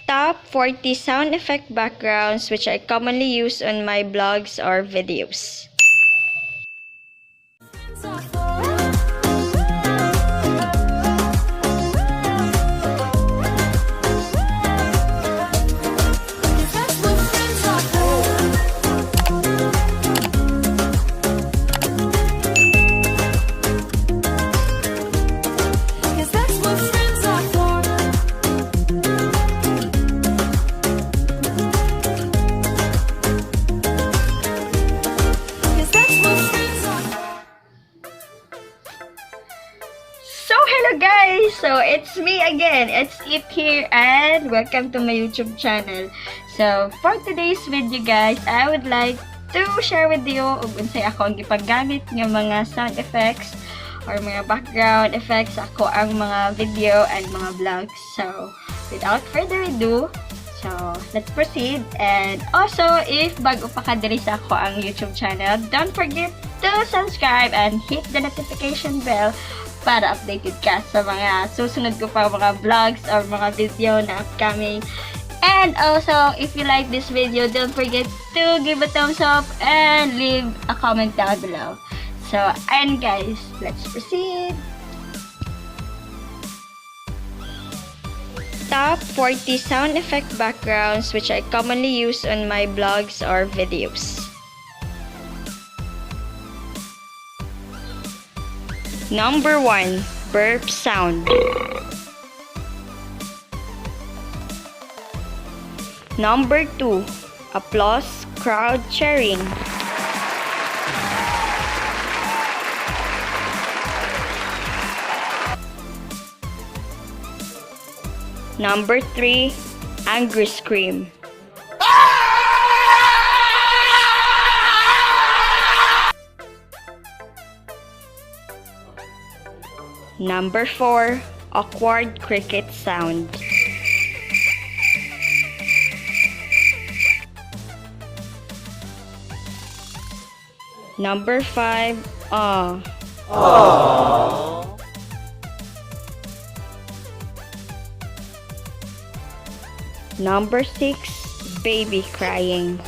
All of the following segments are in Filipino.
Top 40 sound effect backgrounds which I commonly use on my blogs or videos. Hello guys! So, it's me again. It's It here and welcome to my YouTube channel. So, for today's video guys, I would like to share with you kung unsay ako ang gipagamit ng mga sound effects or mga background effects ako ang mga video and mga vlogs. So, without further ado, so, let's proceed. And also, if bago pa ka diri sa ako ang YouTube channel, don't forget to subscribe and hit the notification bell para updated ka sa mga susunod ko pa mga vlogs or mga video na upcoming. And also, if you like this video, don't forget to give a thumbs up and leave a comment down below. So, and guys, let's proceed. Top 40 sound effect backgrounds which I commonly use on my blogs or videos. Number 1, Burp Sound. Number 2, Applause Crowd Cheering. Number 3, Angry Scream. Number 4, Awkward Cricket Sound. Number 5, Aww. Number 6, Baby Crying.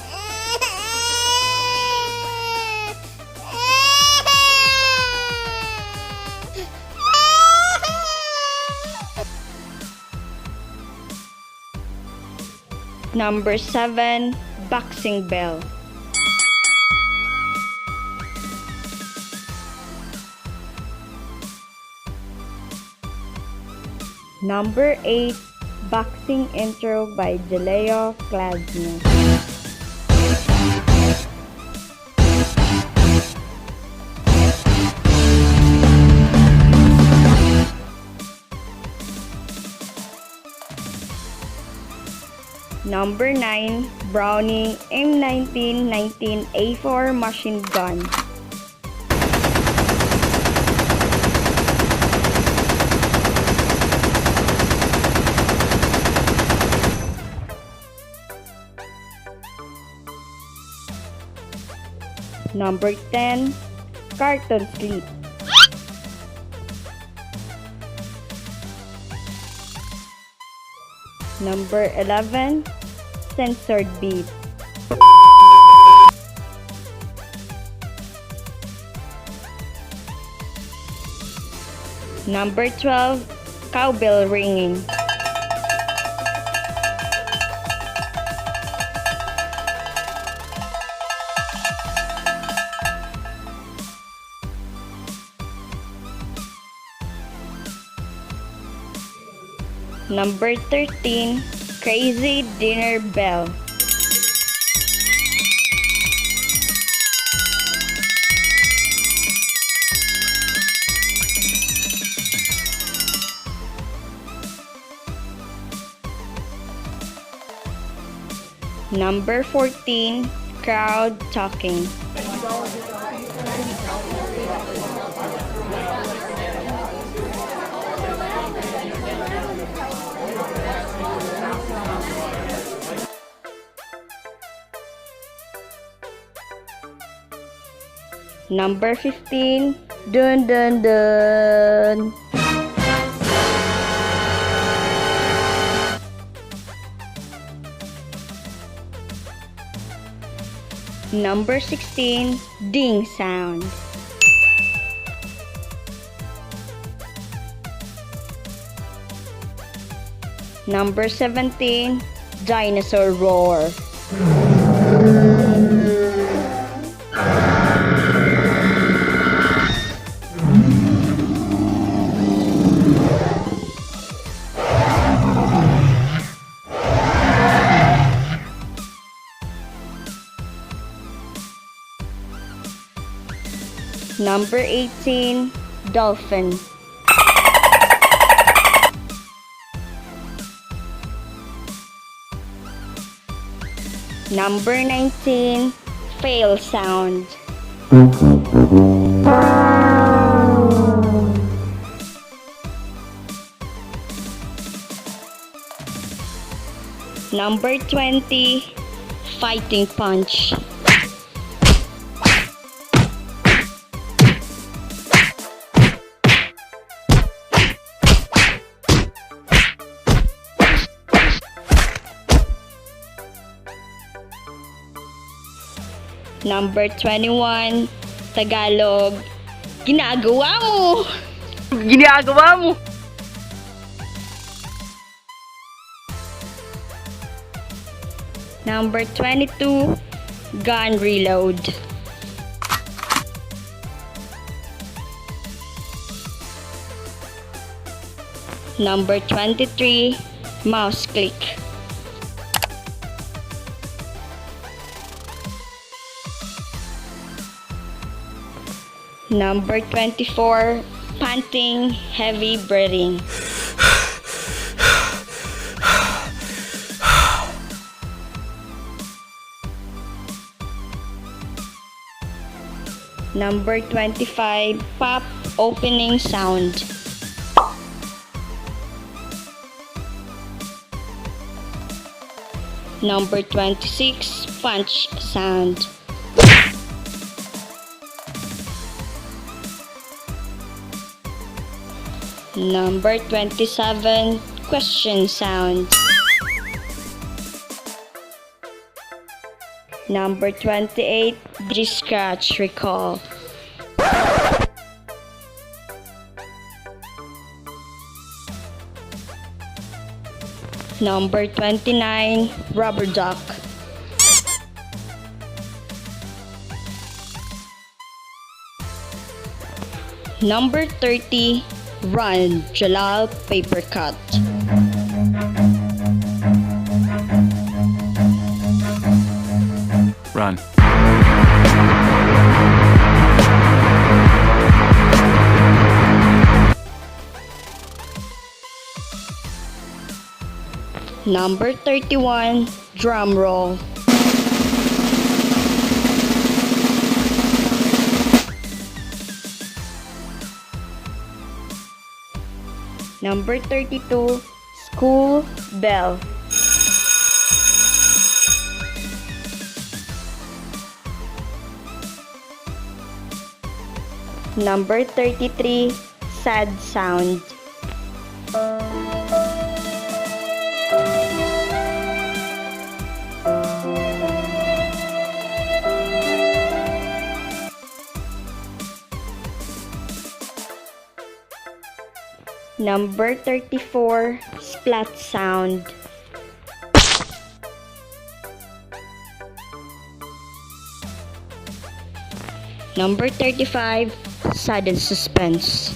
Number 7, Boxing Bell. Number 8, Boxing Intro by Jilio, Kladniew. Number 9, Browning M19 19A4 Machine Gun. Number 10, Cartoon Sleep. Number 11, Censored Beep. Number 12, Cowbell Ringing. Number 13, Crazy Dinner Bell. Number 14, Crowd Talking. Number 15, Dun Duunn. Number 16, ding sound. Number 17, Dinosaur Roar. Number 18, Dolphin. Number 19, fail sound. Number 20, fighting punch. Number 21, Tagalog, ginagawa mo! Ginagawa mo! Number 22, gun reload. Number 23, mouse click. Number 24, panting, heavy breathing. Number 25, pop opening sound. Number 26, punch sound. Number 27, question sound. Number 28, scratch recall. Number 29, rubber duck. Number 30, run, Jalal Papercut. Run. Number 31, DrumRoll. Number 32, school bell. Number 33, sad sound. Number 34, splat sound. Number 35, sudden suspense.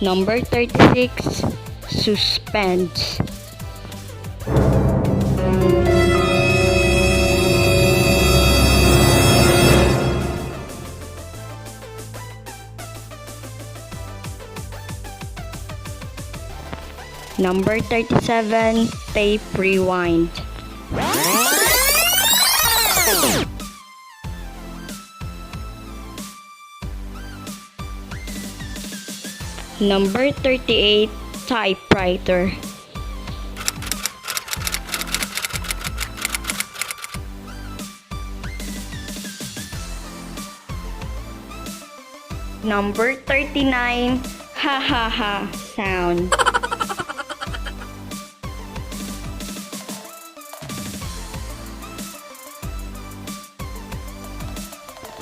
Number 36, suspense. Number 37, tape rewind. Number 38, typewriter. Number 39, Hahaha Sound.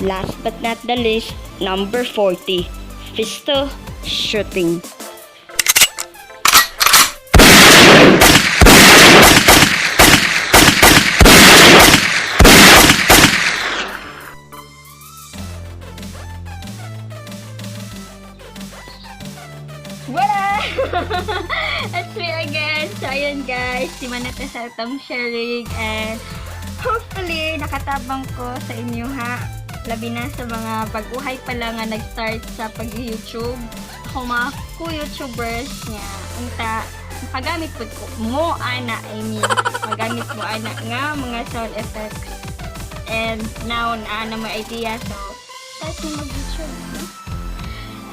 last but not the least, number 40, pistol shooting. Wala! That's me again. So, ayun guys, si Manata sa itong sharing and hopefully, nakatabang ko sa inyo ha. Labi na sa mga baguhay pa lang nga nag-start sa pag-YouTube. Ako mga ku-YouTubers niya. Unta, magamit po ko mo, ana, magamit mo, ana, nga mga sound effects. And now, na may idea. So, start mo mag-YouTube. No?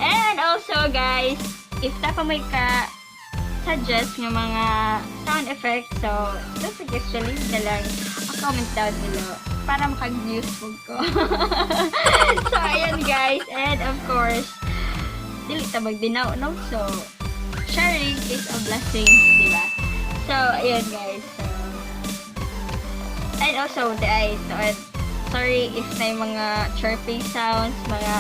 And also, guys, if tapa may suggest ng mga sound effects, so don't forget to leave na lang a comment down below para makag-views ko. So, ayan guys, and of course, dili ta magdinaw, no? So, sharing is a blessing, diba? So, ayan guys, so, and also the eyes, so, and sorry if may mga chirping sounds, mga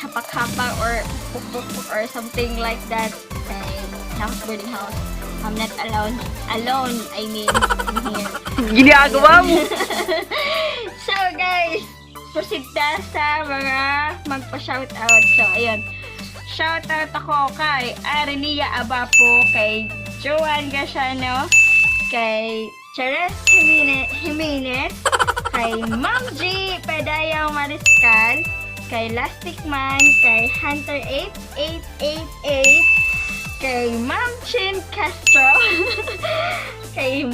hapak-hapak or puk-puk-puk or something like that. House boarding house. I'm not alone. Alone, I mean, in here. Ginagawa mo! So, guys, proceed na sa mga magpa-shoutout. So, ayun. Shoutout ako kay Arenia Abapo, kay Joan Gasiano, kay Cheres Jimenez, kay Ma'am G Pedayao Mariscal, kay Lastic Man, kay Hunter 8888, kay Ma'am Chin Castro, kay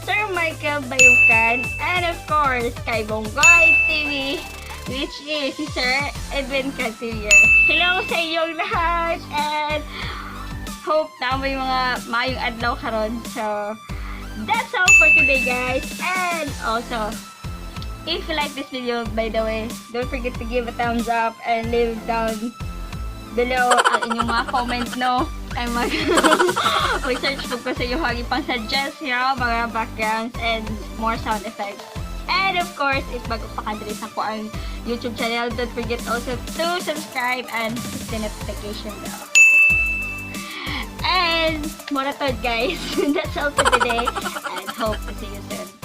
Sir Michael Bayukan, and of course, kay Bonggoy TV, which is si Sir Edwin Castillo. Hello sa inyong lahat, and hope na may mga mayong adlaw karon. So, that's all for today, guys. And also, if you like this video, by the way, don't forget to give a thumbs up and leave down below ang inyong mga comment, no? Ay mag-research po ko sa iyo hagi pang suggest, you know, mga backgrounds and more sound effects. And of course, if bago pa kadiri sa ko ang YouTube channel, don't forget also to subscribe and hit the notification bell. And more to guys. That's all for today and hope to see you soon.